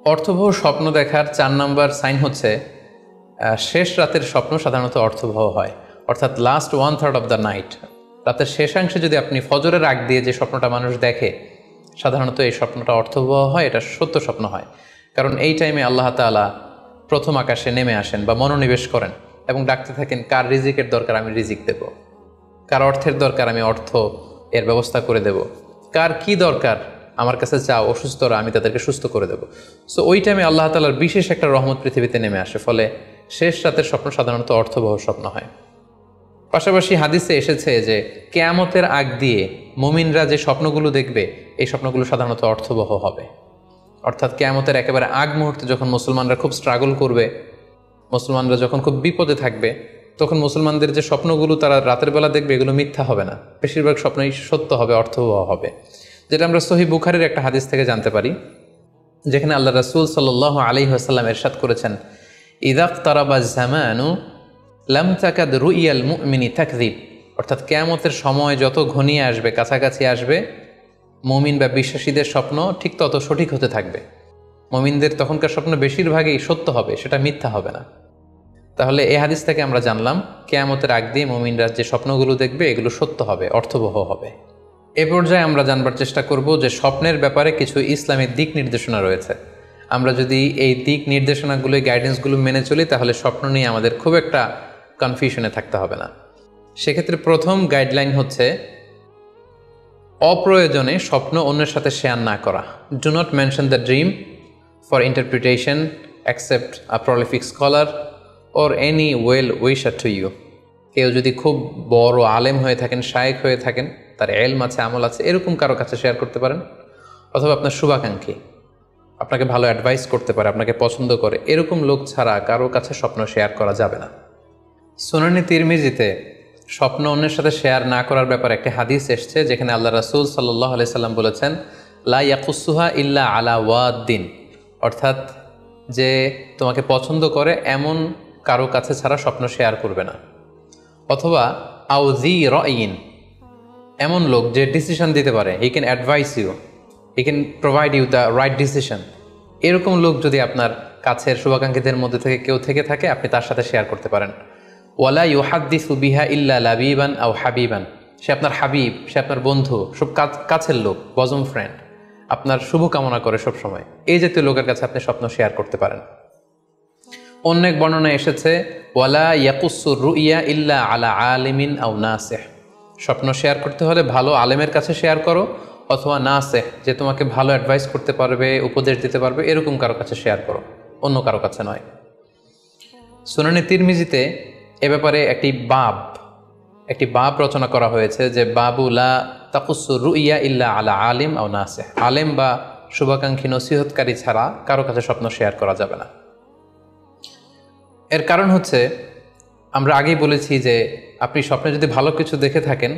অর্থবহ স্বপ্ন দেখার 4 নম্বর সাইন হচ্ছে শেষ রাতের স্বপ্ন সাধারণত অর্থবহ হয়, অর্থাৎ লাস্ট 1/3 অফ দ্য নাইট। রাতের শেষাংশে যদি আপনি ফজরের আগ দিয়ে যে স্বপ্নটা মানুষ দেখে, সাধারণত এই স্বপ্নটা অর্থবহ হয়, এটা সত্য স্বপ্ন হয়। কারণ এই টাইমে আল্লাহ তাআলা প্রথম আকাশে নেমে আসেন বা মনোনিবেশ করেন এবং ডাকতে থাকেন, কার রিজিকের দরকার আমি রিজিক দেব, কার অর্থের দরকার আমি অর্থ এর ব্যবস্থা করে দেব, কার কি দরকার আমার কাছে চাও, অসুস্থরা আমি তাদেরকে সুস্থ করে দেব। সো ওই টাইমে আল্লাহ তাআলার বিশেষ একটা রহমত পৃথিবীতে নেমে আসে, ফলে শেষ রাতের স্বপ্ন সাধারণত অর্থবহ স্বপ্ন হয়। পাশাপাশি হাদিসে এসেছে যে কিয়ামতের আগ দিয়ে মুমিনরা যে স্বপ্নগুলো দেখবে, এই স্বপ্নগুলো সাধারণত অর্থবহ হবে। অর্থাৎ কিয়ামতের একেবারে আগ মুহূর্তে যখন মুসলমানরা খুব স্ট্রাগল করবে, মুসলমানরা যখন খুব বিপদে থাকবে, তখন মুসলমানদের যে স্বপ্নগুলো তারা রাতের বেলা দেখবে, এগুলো মিথ্যা হবে না, বেশিরভাগ স্বপ্নই সত্য হবে, অর্থবহ হবে। যেটা আমরা সহিহ বুখারীর একটা হাদিস থেকে জানতে পারি, যেখানে আল্লাহ রাসূল সাল্লাল্লাহু আলাইহি ওয়াসাল্লাম ইরশাদ করেছেন, ইযা ইকতারাবা যামানু লাম তাকাদ রুইয়াল মুমিনি তাকযিব। অর্থাৎ কিয়ামতের সময় যত ঘনিয়ে আসবে, কাছাকাছি আসবে, মুমিন বা বিশ্বাসীদের স্বপ্ন ঠিক তত সঠিক হতে থাকবে। মুমিনদের তখনকার স্বপ্ন বেশিরভাগই সত্য হবে, সেটা মিথ্যা হবে না। তাহলে এই হাদিস থেকে আমরা জানলাম কিয়ামতের আগ দিয়ে মুমিনরা যে স্বপ্নগুলো দেখবে, এগুলো সত্য হবে, অর্থবহ হবে। এ পর্যায়ে আমরা জানবার চেষ্টা করব যে স্বপ্নের ব্যাপারে কিছু ইসলামিক দিক নির্দেশনা রয়েছে। আমরা যদি এই দিক নির্দেশনাগুলো, গাইডেন্সগুলো মেনে চলি, তাহলে স্বপ্ন নিয়ে আমাদের খুব একটা কনফিউশনে থাকতে হবে না। সেক্ষেত্রে প্রথম গাইডলাইন হচ্ছে অপ্রয়োজনে স্বপ্ন অন্যের সাথে শেয়ার না করা। Do not mention the dream for interpretation except a prolific scholar or any well wisher to you। কেউ যদি খুব বড় আলেম হয়ে থাকেন, শায়েখ হয়ে থাকেন, তার এলম আছে, আমল আছে, এরকম কারো কাছে শেয়ার করতে পারেন। অথবা আপনার শুভাকাঙ্ক্ষী, আপনাকে ভালো অ্যাডভাইস করতে পারে, আপনাকে পছন্দ করে, এরকম লোক ছাড়া কারো কাছে স্বপ্ন শেয়ার করা যাবে না। সুনানে তিরমিজিতে স্বপ্ন অন্যের সাথে শেয়ার না করার ব্যাপারে একটি হাদিস এসছে, যেখানে আল্লাহ রাসূল সাল্লাল্লাহু আলাইহি সাল্লাম বলেছেন, লা ইয়াকুসুহা ইল্লা আলা ওয়াদ্দিন। অর্থাৎ যে তোমাকে পছন্দ করে এমন কারো কাছে ছাড়া স্বপ্ন শেয়ার করবে না। অথবা আউজি রাইন, এমন লোক যে ডিসিশন দিতে পারে, he can advise you, he can provide you the right decision, এরকম লোক যদি আপনার কাছের শুভাকাঙ্ক্ষীদের মধ্যে থেকে কেউ থেকে থাকে, আপনি তার সাথে শেয়ার করতে পারেন। ওয়ালা ইউহাদ্দিসু বিহা ইল্লা লাবিবান আও হাবিবান, সে আপনার হাবিব, সে আপনার বন্ধু, সব কাছের লোক, বজম ফ্রেন্ড, আপনার শুভ কামনা করে সব সময়, এই জাতীয় লোকের কাছে আপনি স্বপ্ন শেয়ার করতে পারেন। অন্য এক বর্ণনায় এসেছে, ওয়ালা ইয়াকুসুর রুইয়া ইল্লা আলা আলিমিন আও নাসিহ, স্বপ্ন শেয়ার করতে হলে ভালো আলেমের কাছে শেয়ার করো, অথবা নাসিহ, যে তোমাকে ভালো অ্যাডভাইস করতে পারবে, উপদেশ দিতে পারবে, এরকম কারো কাছে শেয়ার করো, অন্য কারো কাছে নয়। সুনানে তিরমিজিতে এ ব্যাপারে একটি বাব রচনা করা হয়েছে, যে বাবু লা তাকুসুর রুইয়া ইল্লা আলা আলিম আও নাসিহ, আলেম বা শুভাকাঙ্ক্ষী নসিহতকারী ছাড়া কারো কাছে স্বপ্ন শেয়ার করা যাবে না। এর কারণ হচ্ছে, আমরা আগেই বলেছি যে আপনি স্বপ্নে যদি ভালো কিছু দেখে থাকেন,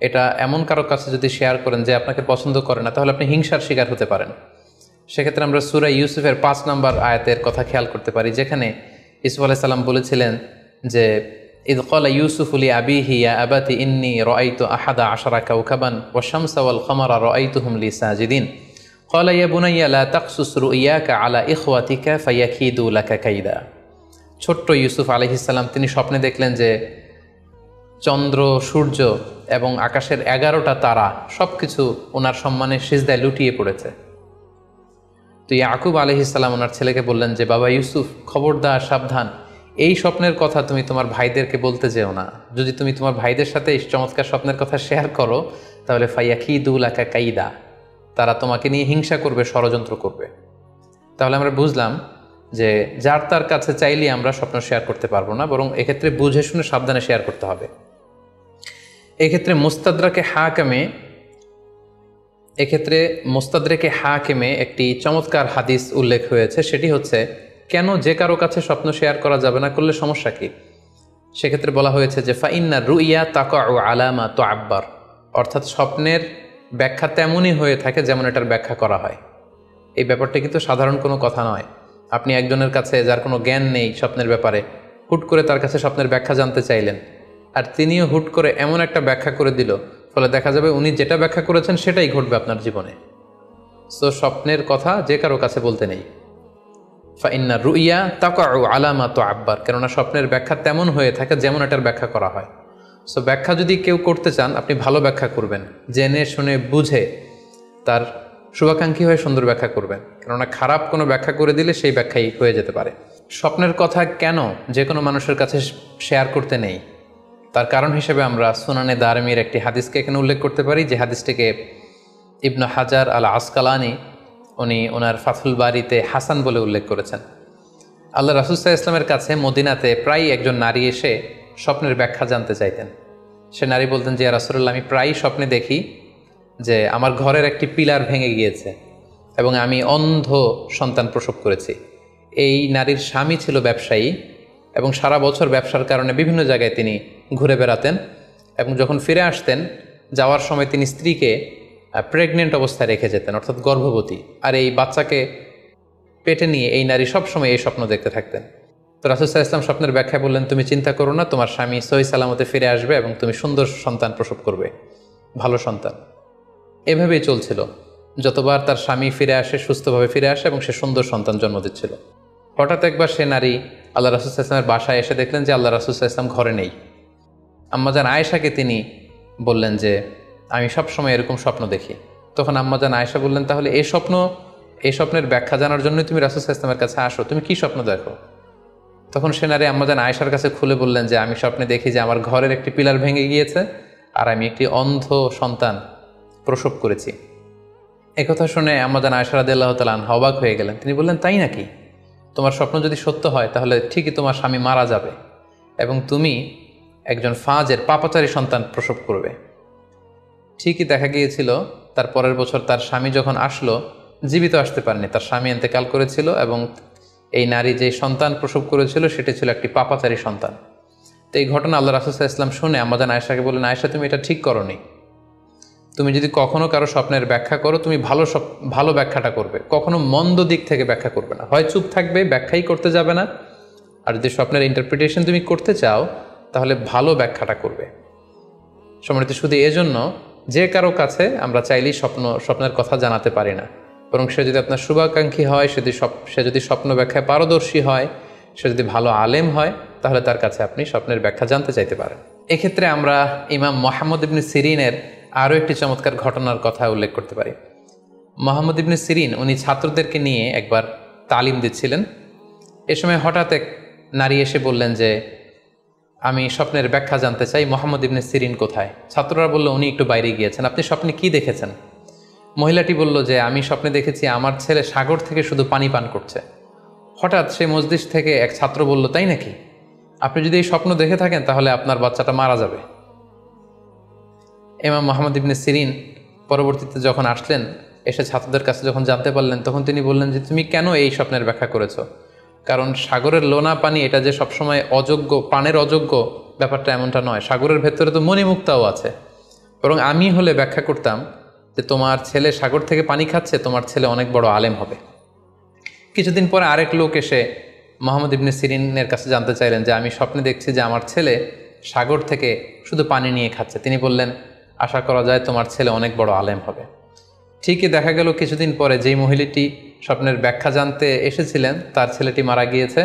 এটা এমন কারো কাছে যদি শেয়ার করেন যে আপনাকে পছন্দ করে না, তাহলে আপনি হিংসার শিকার হতে পারেন। সেক্ষেত্রে আমরা সূরা ইউসুফের 5 নম্বর আয়াতের কথা খেয়াল করতে পারি, যেখানে ইউসুফ আলাইহিস সালাম বলেছিলেন যে ইয ক্বালা ইউসুফু লি আবিহি ইয়া আবাতি ইন্নী রাআইতু আহাদা আশারা কাওকাবান ওয়াশ শামসা ওয়াল কমারা রাআইতুহুম লি সাজিদিন ক্বালা ইয়া বুনাইয়া লা তাকসুস রুইয়াকা আলা ইখওয়াতিকা ফায়াকিদু লাকা কাইদা। ছোট্ট ইউসুফ আলাইহিস সালাম তিনি স্বপ্নে দেখলেন যে চন্দ্র, সূর্য এবং আকাশের 11টা তারা সব কিছু ওনার সম্মানে সিজদায় লুটিয়ে পড়েছে। তো ইয়াকুব আলাইহিস সালাম ওনার ছেলেকে বললেন যে, বাবা ইউসুফ, খবরদার, সাবধান, এই স্বপ্নের কথা তুমি তোমার ভাইদেরকে বলতে যেও না। যদি তুমি তোমার ভাইদের সাথে এই চমৎকার স্বপ্নের কথা শেয়ার করো, তাহলে ফায়াকিদু লাকা কাইদা, তারা তোমাকে নিয়ে হিংসা করবে, ষড়যন্ত্র করবে। তাহলে আমরা বুঝলাম যে যার তার কাছে চাইলে আমরা স্বপ্ন শেয়ার করতে পারবো না, বরং এক্ষেত্রে বুঝে শুনে সাবধানে শেয়ার করতে হবে। এক্ষেত্রে মুস্তাদরেকে হাকিমে একটি চমৎকার হাদিস উল্লেখ হয়েছে, সেটি হচ্ছে কেন যে কারো কাছে স্বপ্ন শেয়ার করা যাবে না, করলে সমস্যা কি। সেক্ষেত্রে বলা হয়েছে যে ফাইন্না রুইয়া তাকাউ আলামা তুআব্বার, অর্থাৎ স্বপ্নের ব্যাখ্যা তেমনই হয়ে থাকে যেমন এটার ব্যাখ্যা করা হয়। এই ব্যাপারটা কিন্তু সাধারণ কোনো কথা নয়। আপনি একজনের কাছে, যার কোনো জ্ঞান নেই স্বপ্নের ব্যাপারে, হুট করে তার কাছে স্বপ্নের ব্যাখ্যা জানতে চাইলেন, আর তিনিও হুট করে এমন একটা ব্যাখ্যা করে দিল, ফলে দেখা যাবে উনি যেটা ব্যাখ্যা করেছেন সেটাই ঘটবে আপনার জীবনে। সো স্বপ্নের কথা যে কারো কাছে বলতে নেই। ফাইন্না রুইয়া তাকাউ আলামা তুআব্বার, কেননা স্বপ্নের ব্যাখ্যা তেমন হয়ে থাকে যেমন এটার ব্যাখ্যা করা হয়। সো ব্যাখ্যা যদি কেউ করতে চান, আপনি ভালো ব্যাখ্যা করবেন, জেনে শুনে বুঝে তার শুভাকাঙ্ক্ষী হয়ে সুন্দর ব্যাখ্যা করবেন, কেননা খারাপ কোনো ব্যাখ্যা করে দিলে সেই ব্যাখ্যাই হয়ে যেতে পারে। স্বপ্নের কথা কেন যে কোনো মানুষের কাছে শেয়ার করতে নেই, তার কারণ হিসেবে আমরা সুনানে দারমির একটি হাদিসকে এখানে উল্লেখ করতে পারি, যে হাদিসটিকে ইবনু হাজার আল আসকালানি উনি ওনার ফাথুল বারিতে হাসান বলে উল্লেখ করেছেন। আল্লাহ রাসূল সাল্লাল্লাহু আলাইহি ওয়াসাল্লামের কাছে মদিনাতে প্রায় একজন নারী এসে স্বপ্নের ব্যাখ্যা জানতে চাইতেন। সে নারী বলতেন যে, ইয়া রাসূলুল্লাহ, আমি প্রায়ই স্বপ্নে দেখি যে আমার ঘরের একটি পিলার ভেঙে গিয়েছে এবং আমি অন্ধ সন্তান প্রসব করেছি। এই নারীর স্বামী ছিল ব্যবসায়ী এবং সারা বছর ব্যবসার কারণে বিভিন্ন জায়গায় তিনি ঘুরে বেড়াতেন এবং যখন ফিরে আসতেন যাওয়ার সময় তিনি স্ত্রীকে প্রেগনেন্ট অবস্থায় রেখে যেতেন, অর্থাৎ গর্ভবতী, আর এই বাচ্চাকে পেটে নিয়ে এই নারী সবসময় এই স্বপ্ন দেখতে থাকতেন। তো রাসূল সাল্লাল্লাহু আলাইহি ওয়াসাল্লাম স্বপ্নের ব্যাখ্যা বললেন, তুমি চিন্তা করো না, তোমার স্বামী সহি সালামতে ফিরে আসবে এবং তুমি সুন্দর সন্তান প্রসব করবে, ভালো সন্তান। এভাবেই চলছিল, যতবার তার স্বামী ফিরে আসে, সুস্থভাবে ফিরে আসে এবং সে সুন্দর সন্তান জন্ম দিচ্ছিল। হঠাৎ একবার সে নারী আল্লাহ রাসূল সাল্লাল্লাহু আলাইহি ওয়াসাল্লামের বাসায় এসে দেখলেন যে আল্লাহ রাসূল সাল্লাল্লাহু আলাইহি ওয়াসাল্লাম ঘরে নেই। আম্মাজান আয়েশাকে তিনি বললেন যে, আমি সবসময় এরকম স্বপ্ন দেখি। তখন আম্মাজান আয়েশা বললেন, তাহলে এই স্বপ্নের ব্যাখ্যা জানার জন্যই তুমি রাসূল সাল্লাল্লাহু আলাইহি ওয়াসাল্লামের কাছে আসো, তুমি কি স্বপ্ন দেখো? তখন সে নারী আম্মাজান আয়েশার কাছে খুলে বললেন যে, আমি স্বপ্নে দেখি যে আমার ঘরের একটি পিলার ভেঙে গিয়েছে আর আমি একটি অন্ধ সন্তান প্রসব করেছি। একথা শুনে আম্মাজান আয়েশা রাদিয়াল্লাহু তাআলা আনহা অবাক হয়ে গেলেন। তিনি বললেন, তাই নাকি? তোমার স্বপ্ন যদি সত্য হয় তাহলে ঠিকই তোমার স্বামী মারা যাবে এবং তুমি একজন ফাজের পাপাচারী সন্তান প্রসব করবে। ঠিকই দেখা গিয়েছিল, তার পরের বছর তার স্বামী যখন আসলো, জীবিত আসতে পারেনি, তার স্বামী ইন্তেকাল করেছিল এবং এই নারী যে সন্তান প্রসব করেছিল সেটি ছিল একটি পাপাচারী সন্তান। তো এই ঘটনা আল্লাহ রাসূল সাল্লাল্লাহু আলাইহি ওয়াসাল্লাম শুনে আম্মাজান আয়েশাকে বললেন, আয়েশা, তুমি এটা ঠিক করোনি। তুমি যদি কখনো কারো স্বপ্নের ব্যাখ্যা করো, তুমি ভালো ব্যাখ্যাটা করবে, কখনো মন্দ দিক থেকে ব্যাখ্যা করবে না। হয় চুপ থাকবে, ব্যাখ্যাই করতে যাবে না, আর যদি স্বপ্নের ইন্টারপ্রিটেশন তুমি করতে চাও তাহলে ভালো ব্যাখ্যাটা করবে। সম্মানিত, শুধু এজন্য যে কারো কাছে আমরা চাইলেই স্বপ্নের কথা জানাতে পারি না, বরং সে যদি আপনার শুভাকাঙ্ক্ষী হয়, সে যদি স্বপ্ন ব্যাখ্যায় পারদর্শী হয়, সে যদি ভালো আলেম হয়, তাহলে তার কাছে আপনি স্বপ্নের ব্যাখ্যা জানতে চাইতে পারেন। এক্ষেত্রে আমরা ইমাম মুহাম্মদ ইবনে সিরিনের আরও একটি চমৎকার ঘটনার কথা উল্লেখ করতে পারি। মুহাম্মদ ইবনে সিরিন উনি ছাত্রদেরকে নিয়ে একবার তালিম দিচ্ছিলেন। এ সময় হঠাৎ এক নারী এসে বললেন যে, আমি স্বপ্নের ব্যাখ্যা জানতে চাই, মুহাম্মদ ইবনে সিরিন কোথায়? ছাত্ররা বলল, উনি একটু বাইরে গিয়েছেন। আপনি স্বপ্নে কি দেখেছেন? মহিলাটি বলল যে, আমি স্বপ্নে দেখেছি আমার ছেলে সাগর থেকে শুধু পানি পান করছে। হঠাৎ সেই মজলিস থেকে এক ছাত্র বলল, তাই নাকি? আপনি যদি এই স্বপ্ন দেখে থাকেন তাহলে আপনার বাচ্চাটা মারা যাবে। ইমাম মুহাম্মদ ইবনে সিরিন পরবর্তীতে যখন আসলেন, এসে ছাত্রদের কাছে যখন জানতে পারলেন, তখন তিনি বললেন যে, তুমি কেন এই স্বপ্নের ব্যাখ্যা করেছ? কারণ সাগরের লোনা পানি এটা যে সবসময় অযোগ্য, পানের অযোগ্য, ব্যাপারটা এমনটা নয়। সাগরের ভেতরে তো মণিমুক্তাও আছে। বরং আমি হলে ব্যাখ্যা করতাম যে, তোমার ছেলে সাগর থেকে পানি খাচ্ছে, তোমার ছেলে অনেক বড় আলেম হবে। কিছুদিন পরে আরেক লোক এসে মুহাম্মদ ইবনে সিরিনের কাছে জানতে চাইলেন যে, আমি স্বপ্নে দেখছি যে আমার ছেলে সাগর থেকে শুধু পানি নিয়ে খাচ্ছে। তিনি বললেন, আশা করা যায় তোমার ছেলে অনেক বড় আলেম হবে। ঠিকই দেখা গেল কিছুদিন পরে যেই মহিলাটি স্বপ্নের ব্যাখ্যা জানতে এসেছিলেন, তার ছেলেটি মারা গিয়েছে।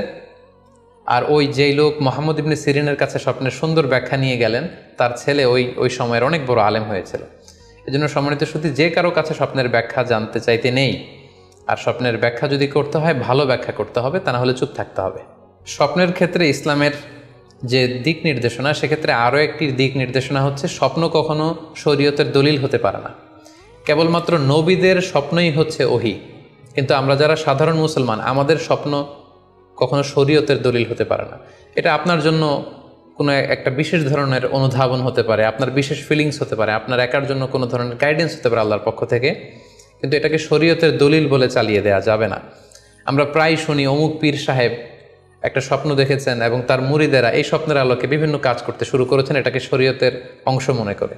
আর যেই লোক মুহাম্মদ ইবনে সিরিনের কাছে স্বপ্নের সুন্দর ব্যাখ্যা নিয়ে গেলেন, তার ছেলে ওই সময়ের অনেক বড় আলেম হয়েছিল। এজন্য সম্মানিত শুধু যে কারো কাছে স্বপ্নের ব্যাখ্যা জানতে চাইতে নেই, আর স্বপ্নের ব্যাখ্যা যদি করতে হয় ভালো ব্যাখ্যা করতে হবে, তা না হলে চুপ থাকতে হবে। স্বপ্নের ক্ষেত্রে ইসলামের যে দিক নির্দেশনা, সেক্ষেত্রে আরও একটি দিক নির্দেশনা হচ্ছে, স্বপ্ন কখনো শরীয়তের দলিল হতে পারে না। কেবলমাত্র নবীদের স্বপ্নই হচ্ছে ওহী, কিন্তু আমরা যারা সাধারণ মুসলমান, আমাদের স্বপ্ন কখনো শরীয়তের দলিল হতে পারে না। এটা আপনার জন্য কোনো একটা বিশেষ ধরনের অনুধাবন হতে পারে, আপনার বিশেষ ফিলিংস হতে পারে, আপনার একার জন্য কোনো ধরনের গাইডেন্স হতে পারে আল্লাহর পক্ষ থেকে, কিন্তু এটাকে শরীয়তের দলিল বলে চালিয়ে দেওয়া যাবে না। আমরা প্রায় শুনি অমুক পীর সাহেব একটা স্বপ্ন দেখেছেন এবং তার মুরিদেরা এই স্বপ্নের আলোকে বিভিন্ন কাজ করতে শুরু করেছেন, এটাকে শরীয়তের অংশ মনে করে।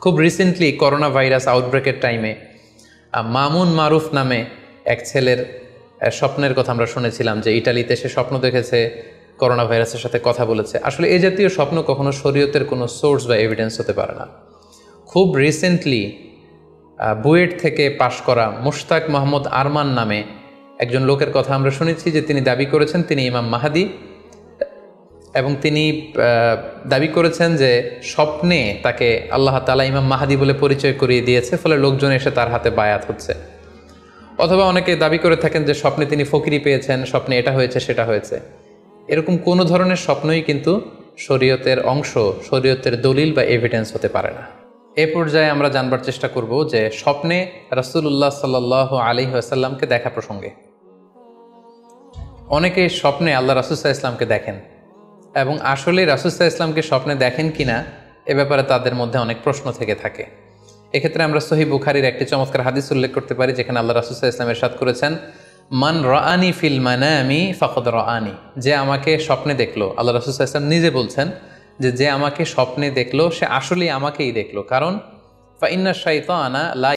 খুব রিসেন্টলি করোনা ভাইরাস আউটব্রেকের টাইমে মামুন মারুফ নামে এক ছেলের স্বপ্নের কথা আমরা শুনেছিলাম, যে ইটালিতে সে স্বপ্ন দেখেছে করোনা ভাইরাসের সাথে কথা বলেছে। আসলে এই জাতীয় স্বপ্ন কখনো শরীয়তের কোনো সোর্স বা এভিডেন্স হতে পারে না। খুব রিসেন্টলি বুয়েট থেকে পাশ করা মুশতাক মোহাম্মদ আরমান নামে একজন লোকের কথা আমরা শুনেছি যে তিনি দাবি করেছেন তিনি ইমাম মাহাদি, এবং তিনি দাবি করেছেন যে স্বপ্নে তাকে আল্লাহ তাআলা ইমাম মাহাদি বলে পরিচয় করিয়ে দিয়েছে, ফলে লোকজন এসে তার হাতে বায়াত হচ্ছে। অথবা অনেকে দাবি করে থাকেন যে স্বপ্নে তিনি ফকিরি পেয়েছেন, স্বপ্নে এটা হয়েছে সেটা হয়েছে। এরকম কোনো ধরনের স্বপ্নই কিন্তু শরীয়তের অংশ, শরীয়তের দলিল বা এভিডেন্স হতে পারে না। এ পর্যায়ে আমরা জানবার চেষ্টা করব যে স্বপ্নে রাসূলুল্লাহ সাল্লাল্লাহু আলাইহি ওয়াসাল্লামকে দেখা প্রসঙ্গে অনেকে স্বপ্নে আল্লাহ রাসূল সাল্লাল্লাহু আলাইহি ওয়াসাল্লামকে দেখেন, এবং আসলে রাসূল সাল্লাল্লাহু আলাইহি ওয়াসাল্লামকে স্বপ্নে দেখেন কিনা এ ব্যাপারে তাদের মধ্যে অনেক প্রশ্ন থেকে থাকে। এক্ষেত্রে আমরা সহিহ বুখারীর একটি চমৎকার হাদিস উল্লেখ করতে পারি, যেখানে আল্লাহ রাসূল সাল্লাল্লাহু আলাইহি ওয়াসাল্লাম ইরশাদ করেছেন, মান রাআনি ফিল মানামি ফাকাদ রাআনি, যে আমাকে স্বপ্নে দেখলো, আল্লাহ রাসূল সাল্লাল্লাহু আলাইহি ওয়াসাল্লাম নিজে বলছেন যে আমাকে স্বপ্নে দেখলো সে আসলেই আমাকেই দেখলো, কারণ ফা ইন্না শাইতানা লা